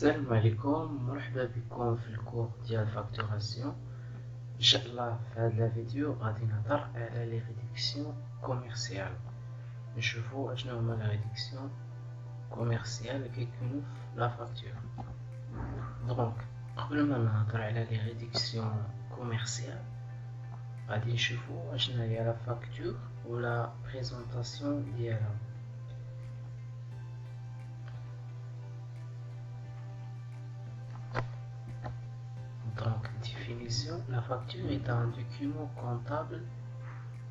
السلام عليكم، مرحبا بكم في الكور ديال فاكتوراسيون. ان شاء الله في هذا الفيديو غادي نهضر على لي ريدكسيون كوميرسيال. نشوفوا اشنو هما لي ريدكسيون كوميرسيال اللي كيكونوا في لا فاكتور. دونك قبل ما نهضر على لي ريدكسيون كوميرسيال غادي نشوفوا اشنو هي لا فاكتور ولا بريزونطاسيون ديالها. Donc, définition, la facture est un document comptable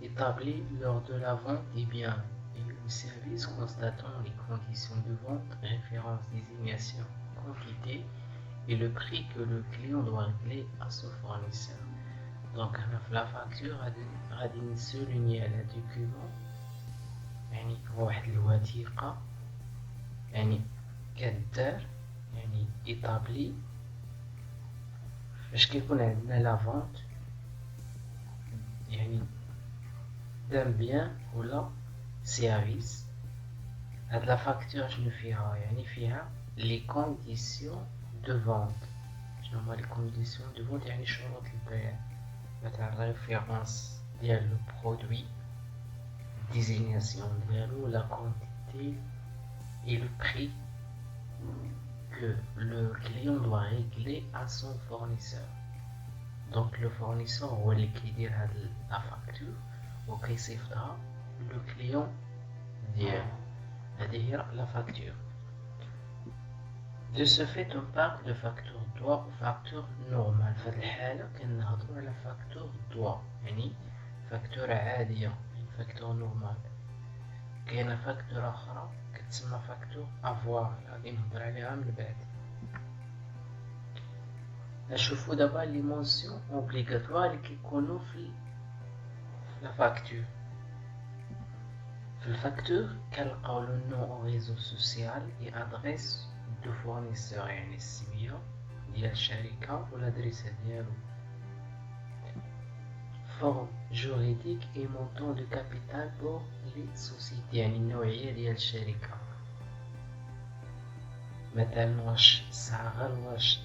établi lors de la vente des biens et ou services constatant les conditions de vente, référence, désignation, quantité et le prix que le client doit régler à son fournisseur. Donc, la facture غادي نسولوني على document يعني واحد الوثيقة يعني كدار يعني établi باش كيكون عندنا لا فونت يعني دان بيان ولا سيرفيس. هاد لا فاكتور شنو فيها؟ يعني فيها لي كونديسيون دو فونت. شنو هما لي كونديسيون دو فونت؟ يعني شروط البيع، مثلا ريفيرونس ديال لو برودوي، ديزينياسيون ديالو، لا كونتيتي et le prix que le client doit régler à son fournisseur. Donc le fournisseur هو اللي كيدير هاد لا فاكتور وكيصيفطها لو كليون ديالو. هذه هي لا فاكتور. De ce fait on parle de facture droit ou facture normale. في هذه الحالة كنهضروا على فاكتور droit يعني فاكتورة عادية، يعني فاكتور نورمال. كاينة فاكتورة أخرى كتسمى فاكتور افوار، غادي نهضر عليها من بعد. نشوفو دابا لي مونسيون اوبليغاتوار اللي كيكونوا في لا فاكتور. في الفاكتور كنلقاو لو نو او ريزو سوسيال اي ادريس دو فورنيسور، يعني السمية ديال الشركة والادريسة ديالو. فورم جوريديك اي مونطون دو كابيتال بور لي سوسيتي، يعني النوعية ديال الشركة. مثلا واش صغر واش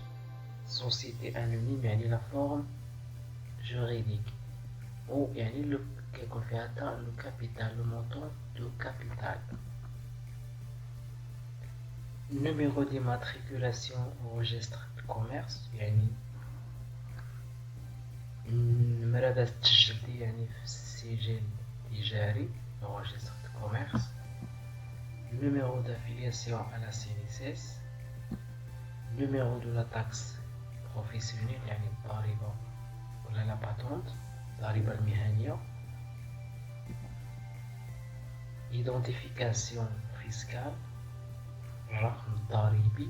سوسيتي انونيم، يعني لا فورم جوريديك، او يعني لو كيكون فيها تا لو كابيتال، لو مونطون دو كابيتال. numéro d'immatriculation au registre de commerce، يعني نمرة باش تسجلتي يعني في السجل التجاري au registre de commerce. numéro d'affiliation à la CNSS. numéro de la taxe professionnelle يعني الضريبة ولا لا باتونت، الضريبة المهنية. identification fiscale، الرقم الضريبي.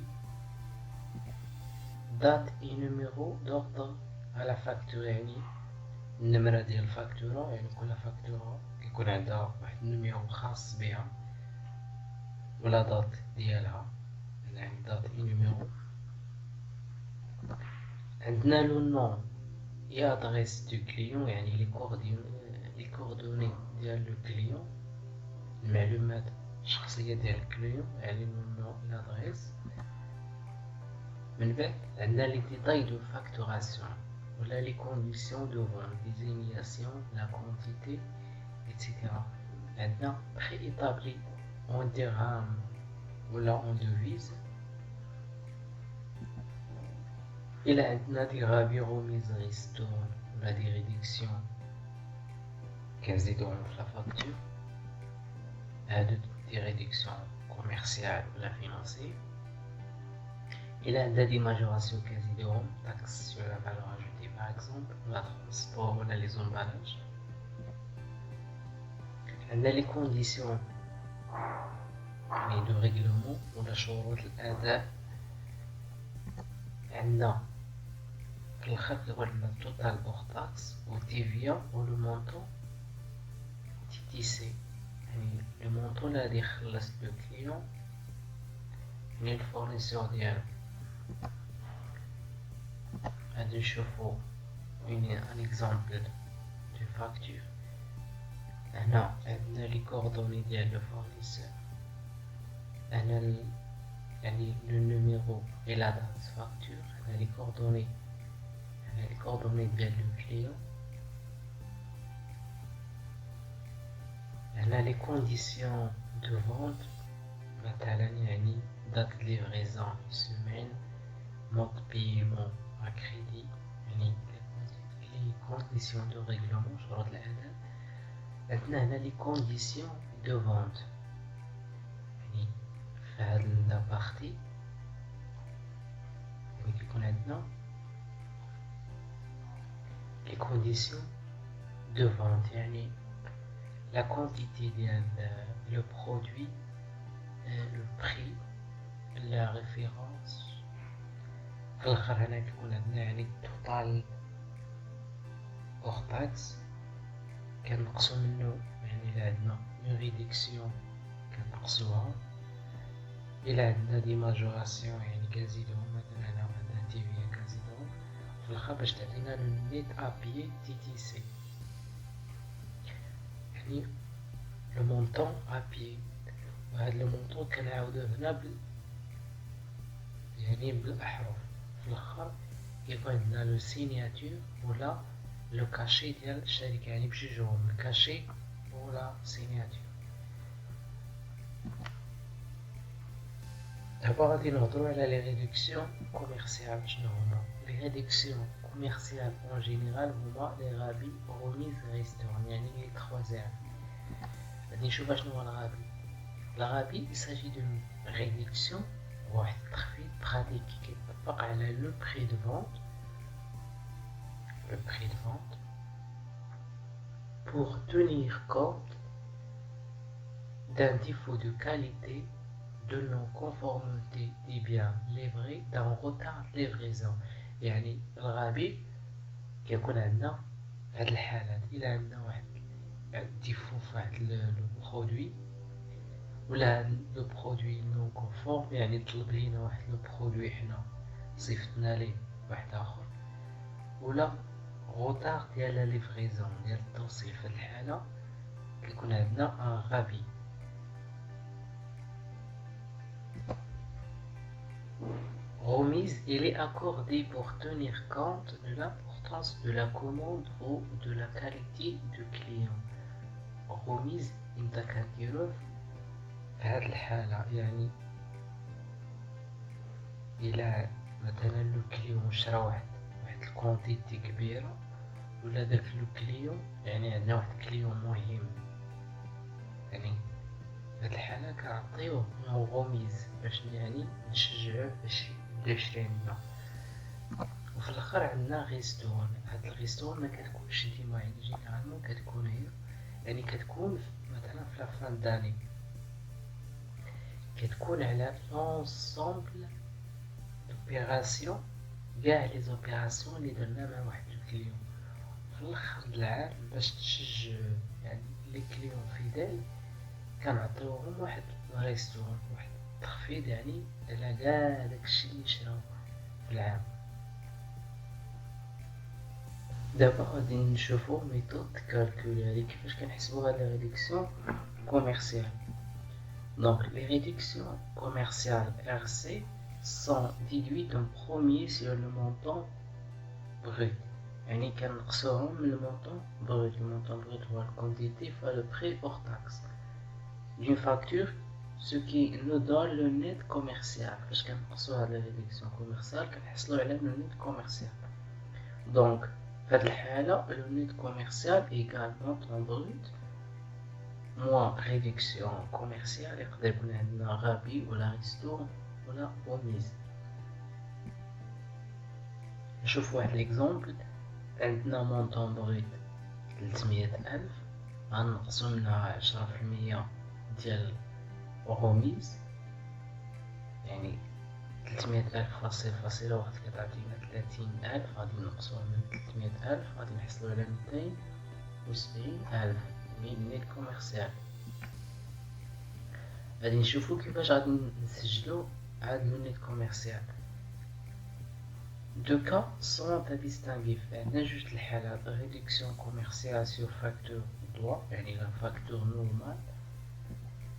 date et numéro d'ordre à la facture، يعني النمرة ديال الفاكتورة، يعني كل فاكتورة كيكون عندها واحد النميرو خاص بها ولا دات ديالها، يعني دات اي نيميرو. عندنا لو نون اي ادريس دو كليون، يعني لي كوردوني ديال لو كليون، المعلومات الشخصية ديال الكليون، يعني لو نون اي ادريس. من بعد عندنا لي ديتاي دو فاكتوراسيون ولا لي كونديسيون دو فون، ديزينياسيون، لا كونتيتي ايتترا. عندنا بري ايطابلي اون درهم ولا اون دوفيز. إلا عندنا دي غابي غوميز ريستون ولا دي ريدكسيون كنزيدوهم في لا فاكتور، هادو دي ريدكسيون كوميرسيال ولا فينانسي. إلا عندنا دي ماجوراسيون كنزيدوهم تاكس سور لا فالور اجوتي باغ اكزومبل، ولا ترونسبور ولا لي زومبالاج. عندنا لي كونديسيون يعني دو ريغلومون ولا شروط الأداء. عندنا في الخط ولا التوتال اور تاكس و تيفيا و لو مونطون تي تي سي، يعني لو مونطون اللي غادي يخلص لو كليون من الفورنيسور ديالو. غادي نشوفو ان اكزامبل دو فاكتور. هنا عندنا لي كوردوني ديال لو فورنيسور، هنا le numéro et la date facture, les coordonnées ديال le client, les conditions de vente, مثلا date de livraison une semaine, mode de paiement à crédit, les conditions de règlement, شروط الأداء. عندنا هنا les conditions de vente. في هاد لابارتي كيكون عندنا les conditions de vente, la quantité ديال le produit, le prix, la référence. في الاخر هنا كيكون عندنا total hors taxe، كنقصو منه إلا عندنا une réduction كنقصوها، إلا عندنا دي ماجوراسيون كنزيدوهم، مثلا هنا عندنا TVA كنزيدوهم في الاخر باش تعطينا لو نيت ابيي TTC، لو مونطون ابيي. وهاد لو مونطون كنعاودوه هنا بالاحرف. في الاخر يكون عندنا لو سيناتور ولا لو كاشي ديال الشركه، بجوجهم الكاشي ولا سيناتور. دابا غادي نهضروا على لي ريدكسيون كوميرسيال. شنو هما لي ريدكسيون كوميرسيال؟ اون جينيرال هما لي غابي روميز ريستورون، لي 3 R. غادي نشوفوا شنو هو الغابي. الغابي يساجي دون ريدكسيون، واحد التخفيض براتيك كيطبق على لو بري دو فونت، pour tenir compte d'un défaut de qualité, de non-conformité des biens livrés, d'un retard de livraison. الغبي كيكون عندنا هاد الحالات، إلا عندنا واحد ديفو في واحد لو برودوي، ولا لو برودوي نون كونفورم، طلب لينا واحد لو برودوي حنا صيفطنا ليه واحد آخر، ولا غوطار ديال لا ليفريزون ديال التوصيل. في هاد الحالة كيكون عندنا ان غابي. Remise, il est accordé pour tenir compte de l'importance de la commande ou de la qualité du client. Remise انت كديروه في هاد الحالة، إلا مثلا لو كليون شرا واحد الكونتيتي كبيرة، ولا داك لو كليون عندنا واحد كليون مهم، في هاد الحالة كنعطيوه اون غوميز باش نشجعوه باش يبدا يشري عندنا. وفي الاخر عندنا غيستون. هاد الغيستون ما كتكونش ديما، جينيرالمون كتكون هي كتكون مثلا في لافان داني، كتكون على لونسومبل دوبيراسيون، كاع لي زوبيراسيون اللي درنا مع واحد الكليون في الاخر العام، باش تشجع لي كليون فيدال، كنعطيوهم واحد الغيستون، واحد التخفيض على كاع داكشي اللي شراو في العام. دابا غادي نشوفو ميثود كالكولي كيفاش كنحسبو هاد لي ريدكسيون كوميرسيال. دونك les réductions commerciales RC sont déduites en premier sur le montant brut. كنقصوهم من المونطون brut. Le montant brut هو الكونتيتي fois le prix hors taxe d'une facture, ce qui nous donne le net commercial. فاش كنقصو هاد la réduction commerciale كنحصلو على le net commercial. Donc في هاد الحالة le net commercial égale montant brut moins réduction commerciale. يقدر يكون عندنا غابي ولا ريستو ولا غوميز. نشوف واحد ليكزومبل. عندنا مونطون بغيت 300,000، غنقصو منها 10% ديال غوميز، 300,000 فاصل واحد كتعطينا 30,000، غادي نقصوها من 300,000 غادي نحصلو على 270,000 نيت كوميرسيال. غادي نشوفو كيفاش غادي نسجلو هاد لو نيت كوميرسيال. Deux cas sont à distinguer. عندنا جوج الحالات: réduction commerciale sur facture droit, la facture normale,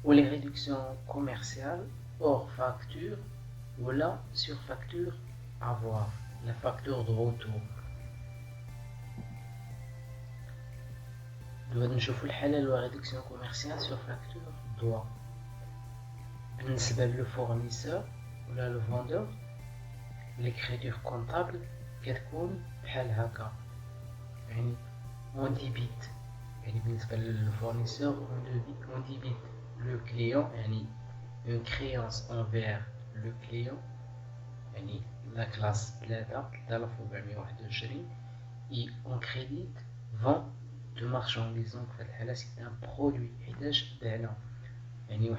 ou les réductions commerciales hors facture ولا sur facture avoir, la facture de retour. دابا نشوفو الحالة لو ريدكسيون كوميرسيال sur facture doit. بالنسبة للفورنيسور ولا لو فوندور ليكريتور كونطابل كتكون بحال هكا، يعني اون ديبيت، يعني بالنسبة للفورنيسور اون ديبيت لو كليون، يعني اون كريونس انفير لو كليون، يعني لا كلاس 3421 اي اون كريديت فون دو مارشانديز. دونك في هاد الحالة سي ان برودوي حيتاش بعنا، يعني 71/11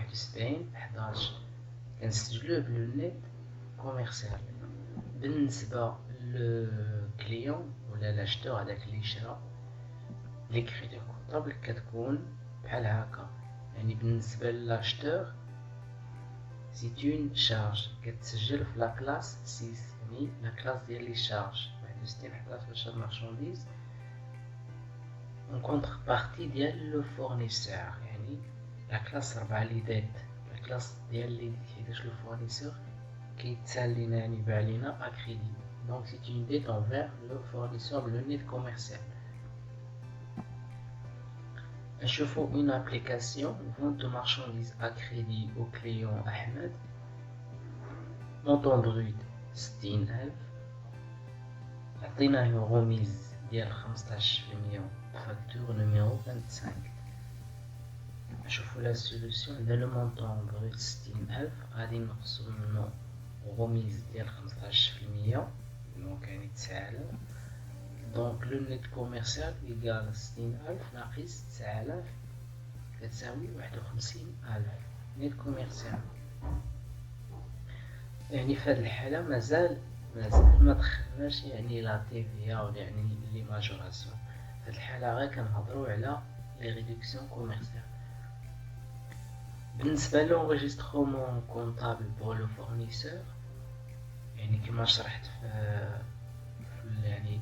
كنسجلوه بالنيت كوميرسيال. بالنسبة للكليون ولا لاشتور هداك اللي شرا ليكريتور كونطابل كتكون بحال هكا، يعني بالنسبة لاشتور سي اون شارج كتسجل في لا كلاس 6، يعني لا كلاس ديال لي شارج 61/11 باش هاد مارشانديز. اون كونتر بارتي ديال لو فورنيسور، يعني لا كلاس 4 اللي دات لا كلاس ديال لي حيتاش لو فورنيسور كيتسال لينا يعني باع لينا اكريدي. دونك سي اون ديت انفير لو فورنيسور بلو نيت كوميرسيال. نشوفو اون ابليكاسيون فونت دو مارشانديز اكريدي او كليون احمد، مونطون بروت 60,000، عطيناه غوميز ديال 15% فاكتور نيميرو 25. نشوفو لا سوليسيون عندنا لو مونطون بروت 60,000 غادي نقصو منو غوميز ديال 15%، دونك يعني 9,000. دونك لو نيت كوميرسيال إيكال 60,000 ناقص 9,000 كتساوي 51,000 نيت كوميرسيال. يعني في هاد الحالة مازال ما دخلناش يعني لا TVA ولا يعني لي ماجوراسيون. في هاد الحالة غير كنهضرو على لي ريدكسيون كوميرسيال. بالنسبة لونجسترومون كونطابل بور لو فورنيسور، يعني كما شرحت في يعني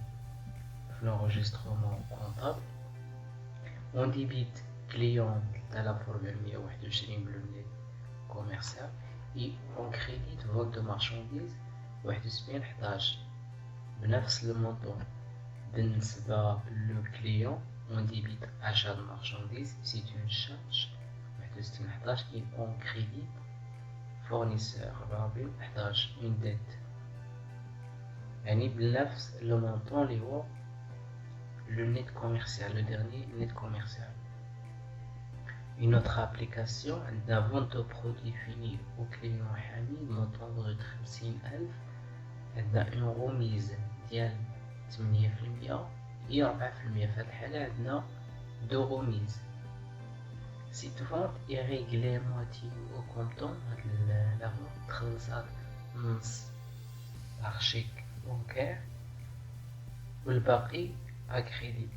في l'enregistrement comptable on débite client 3421 بالنيت commercial et on crédite vente de marchandises 71/11 بنفس المونطون. بالنسبة للكليون on débite achat de marchandises c'est une charge 61/11 et on crédite fournisseur 44/11 une dette، يعني بنفس المونطون اللي هو le net commercial, le dernier net commercial. Une autre application, la vente de produits finis au client Hamid, montant brut 50,000, elle a une remise ديال 8% et 4%. في الحالة عندنا deux remises. Cette vente est réglée moitié au comptant, la vente تخلصات نص par chèque bancaire والباقي à crédit.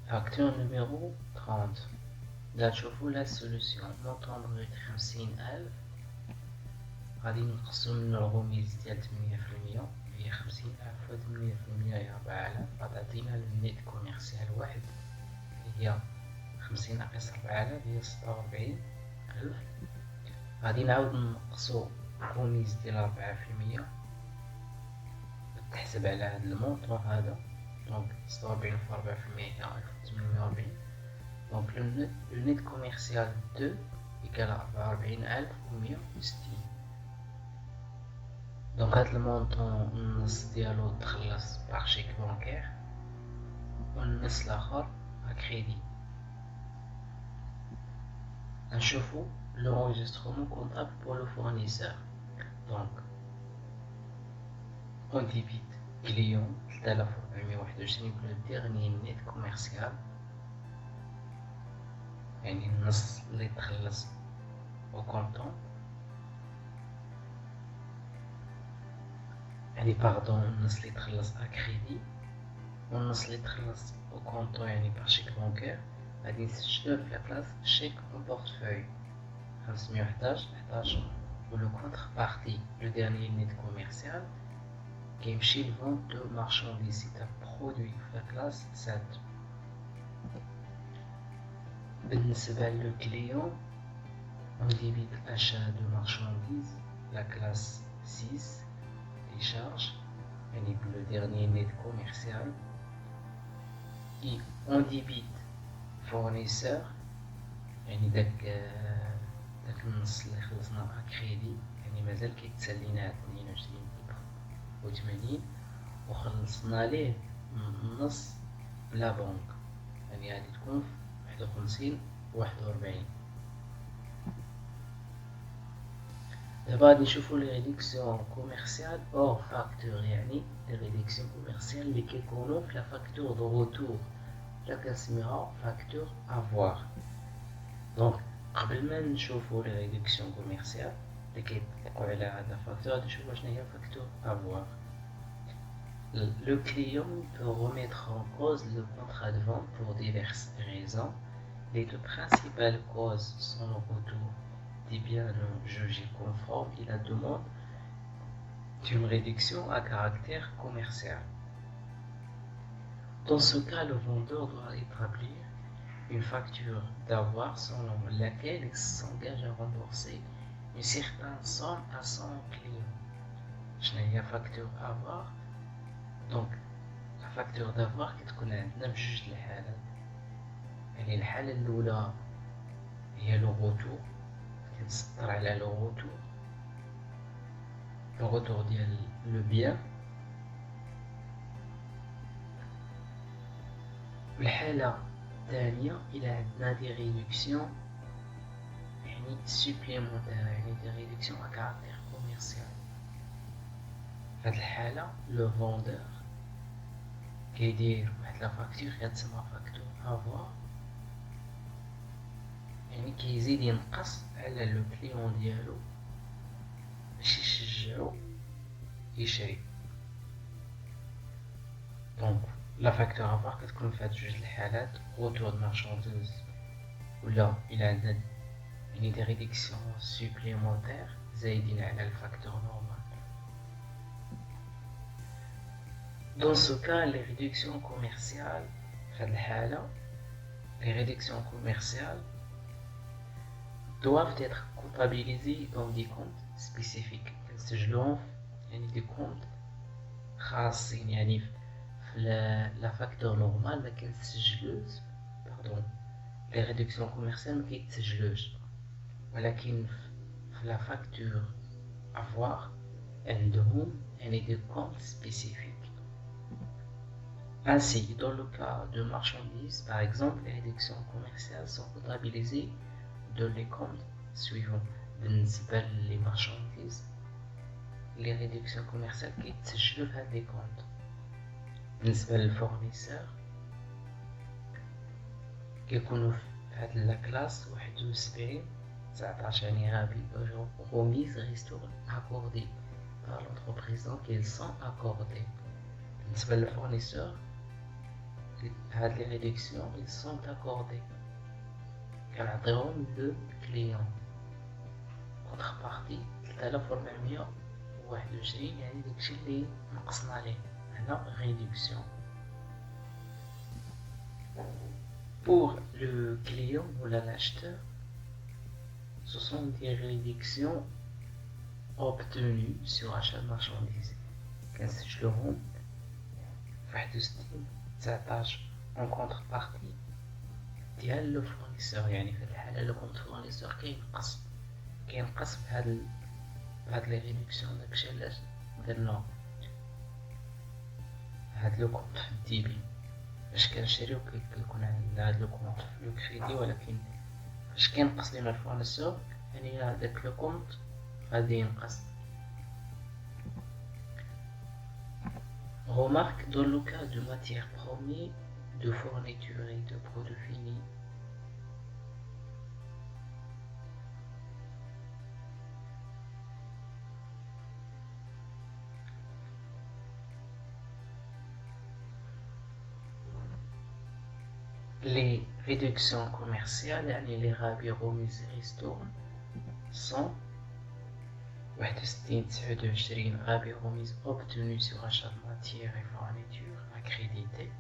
Facteur numéro 30. Là, je vous la solution. Montant brut 50,000. غادي نقسم من الغميز ديال 8%، هي 50,000 فوا 8% هي 4,000، غتعطينا النيت كوميرسيال واحد هي 50 ناقص 4,000 هي 46,000. غادي نعاود نقصو الغميز ديال 4% تحسب على هذا المونطون هذا، دونك 46 في 4% هي 1840. دونك لو نيت كوميرسيال 2 يكال 44,160. دونك هاد المونطون النص ديالو تخلص باغ شيك بانكير والنص الاخر كريدي. نشوفو l'enregistrement comptable pour le fournisseur. Donc on débite client 3421 le dernier net commercial، يعني النص اللي تخلص au comptant، يعني باردون النص اللي تخلص à crédit والنص اللي تخلص au comptant يعني par chèque bancaire. غادي نسجلوه في لاكلاس chèque en portefeuille 511/11 و le contrepartie le dernier net commercial كيمشي لفونت دو مارشانديز سي ان برودوي في لاكلاس 7. بالنسبة للكليون On débite achat de marchandises, la classe 6, les charges, le dernier net commercial. Et on débite fournisseur, داك النص اللي خلصنا كريدي، مازال كيتسالينا 22.80 وخلصنا ليه النص بلا بنك، غادي تكون في 51.41. دابا غادي نشوفو لي ريدكسيون كوميرسيال اور فاكتور، لي ريدكسيون كوميرسيال اللي كيكونو في لا فاكتور دو روتور لا كنسميها فاكتور افوار. دونك قبل ما نشوفو لي ريدكسيون كوميرسيال اللي كيطلقوا على هذا فاكتور، غادي نشوفو شنو هي فاكتور افوار. Le client peut remettre en cause le contrat de vente pour diverses raisons. Les deux principales causes sont le retour des biens non jugés conformes et la demande d'une réduction à caractère commercial. Dans ce cas, le vendeur doit établir une facture d'avoir selon laquelle il s'engage à rembourser une certaine somme à son client. شنو هي facture avoir؟ Donc la facture d'avoir كتكون عندنا بجوج الحالات. يعني الحالة الأولى هي لو روتور، كنسطر على لو روتور ديال لو بيان. والحالة الثانية إلى عندنا دي ريدكسيون يعني سوبليمونتير، يعني دي ريدكسيون à caractère commercial. في هاد الحالة لو فوندور كيدير واحد لا فاكتور كتسمى فاكتور افوار، يعني كيزيد ينقص على لو كليون ديالو باش يشجعو يشري. دونك لا فاكتور افوار كتكون في هاد جوج الحالات، روتور د مارشانديز ولا الى عندنا يعني دي ريدكسيون سوبليمونتير زايدين على الفاكتور نورمال. Dans ce cas, les réductions commerciales, doivent être comptabilisées dans des comptes spécifiques. يعني des comptes خاصين، يعني في la facture normale ما كنسجلوش، pardon، les réductions commerciales ما كيتسجلوش، ولكن في la facture avoir عندهم يعني des comptes spécifiques. Ainsi, dans le cas de marchandises, par exemple, les réductions commerciales sont comptabilisées dans les comptes suivants. بالنسبة les marchandises, les réductions commerciales كيتسجلوا في هاد les comptes. بالنسبة للفورنيسور كيكونوا في هاد لا كلاس 71-19، يعني هابي remise ristourne accordée par l'entreprise، donc ils sont accordés. بالنسبة للفورنيسور هاد لي ريدكسيون ils sont accordés، كنعطيوهم لو كليون كونتربارتي 3421، يعني داكشي اللي نقصنا عليه هنا réduction. Pour le client ou l'acheteur, ce sont des réductions obtenues sur achat de marchandises. كنسجلوهم في 61-19 en contrepartie ديال لو فورنيسور، يعني في الحالة لو كونت فورنيسور كينقص في هاد لي ريدكسيون. داكشي علاش درنا هاد لو كونت في الديبي باش كنشريو كيكون عندنا هاد لو كونت في لو كريدي، ولكن فاش كينقص لينا الفورنيسور يعني هداك لو كونت غادي ينقص. Remarque, dans le cas de matières premières, de fourniture et de produits finis, les réductions commerciales, يعني les rabais remises ristournes sont 61-29 rabais remises obtenus sur achat de matières et fournitures accréditées.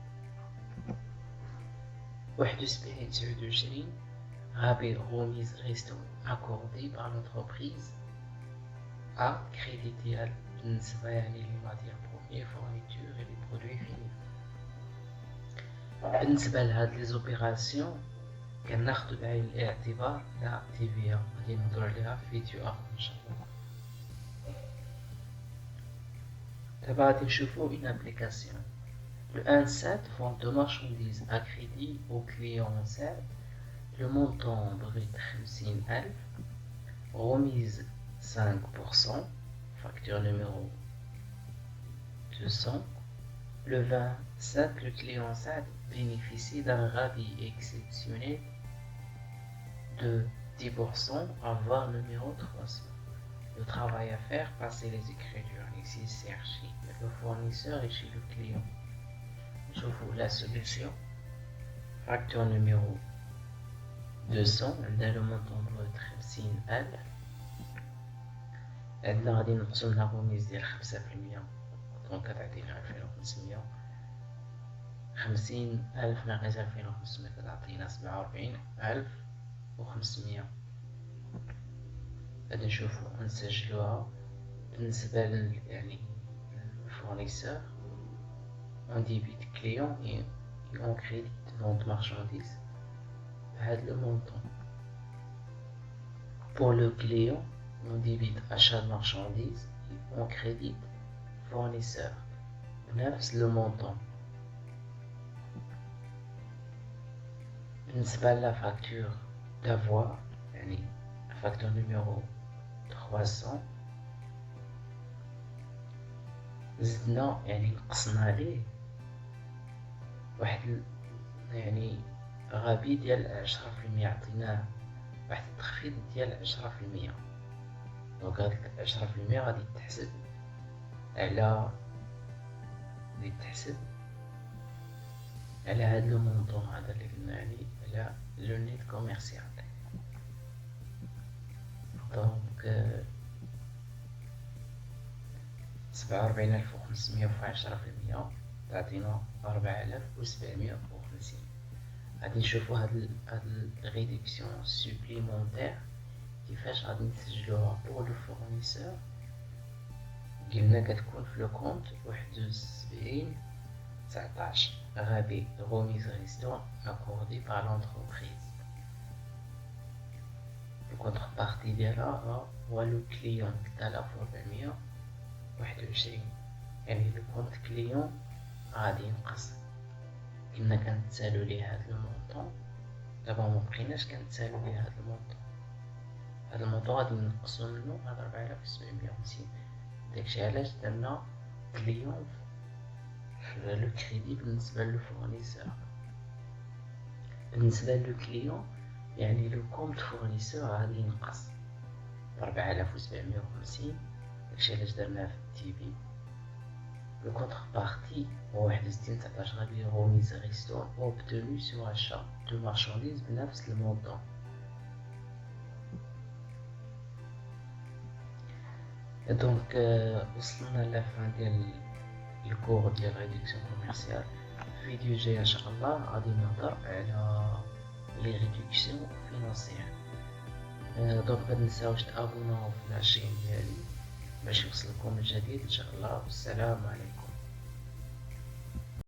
71-29 rabais, remise, resto accordé par l'entreprise à crédit ديال بالنسبة يعني les matières premières, fournitures et les produits finis. بالنسبة لهاد لي زوبيراسيون كناخدو بعين الاعتبار لا TVA غادي نهضرو عليها في فيديو آخر إن شاء الله. دابا غادي نشوفو une application. Le 1.7 vente de marchandises à crédit au client 7. Le montant brut 50,000, remise 5%, facture numéro 200. Le 27, le client 7 bénéficie d'un rabais exceptionnel de 10% avoir numéro 300. Le travail à faire, passer les écritures nécessaires chez le fournisseur et chez le client. Je vous la solution. Facture numéro 200 عندنا لو مونطون بروت 50,000. عندنا غادي نقسم لها غوميز ديال 5%، دونك كتعطينا 2500. 50,000 ناقص 2500 كتعطينا 47,500. غادي نشوفو نسجلوها بالنسبة يعني الفورنيسور on débite client et on crédite vente marchandise بهاد le montant. Pour le client, on débite achat de marchandises et on crédite fournisseur بنفس le montant. بالنسبة لا facture d'avoir يعني facture numéro 300 زدنا يعني نقصنا عليه واحد يعني غبي ديال 10%، عطيناه واحد التخفيض ديال 10%. دونك هاد 10% غادي تحسب على هاد لو مونطون هذا اللي قلنا عليه، على لو نيت كوميرسيال. دونك 47,500 في 10% تعطينا 4,750. غادي نشوفو هاد الريدكسيون سوبليمونتير كيفاش غادي نسجلوها بور لو فورنيسور. قلنا كتكون في لو كونت 71/19 rabais remise resto accordé par l'entreprise. Le contrepartie ديالها هو لو كليون 3421. يعني لو كونت كليون غادي ينقص. كنا كنتسالو ليه هاد المونطون، دابا مبقيناش كنتسالو ليه هاد المونطون. هاد المونطون غادي نقصو منو هاد 4750. داكشي علاش درنا كليون في لو كريدي بالنسبة للفورنيسور. بالنسبة للكليون يعني لو كومت فورنيسور غادي ينقص 4750. داكشي علاش درناه في التي بي. Le contrepartie هو 61/19 غادي remise resto obtenu sur achat de marchandises بنفس المونطون. دونك وصلنا لافان ديال الكور ديال ريدكسيون كوميرسيال. الفيديو الجاي ان شاء الله غادي نهضر على لي ريدكسيون فينانسيير. دونك متنساوش تابوناو في الشين ديالي باش يوصلكم الجديد ان شاء الله. والسلام عليكم.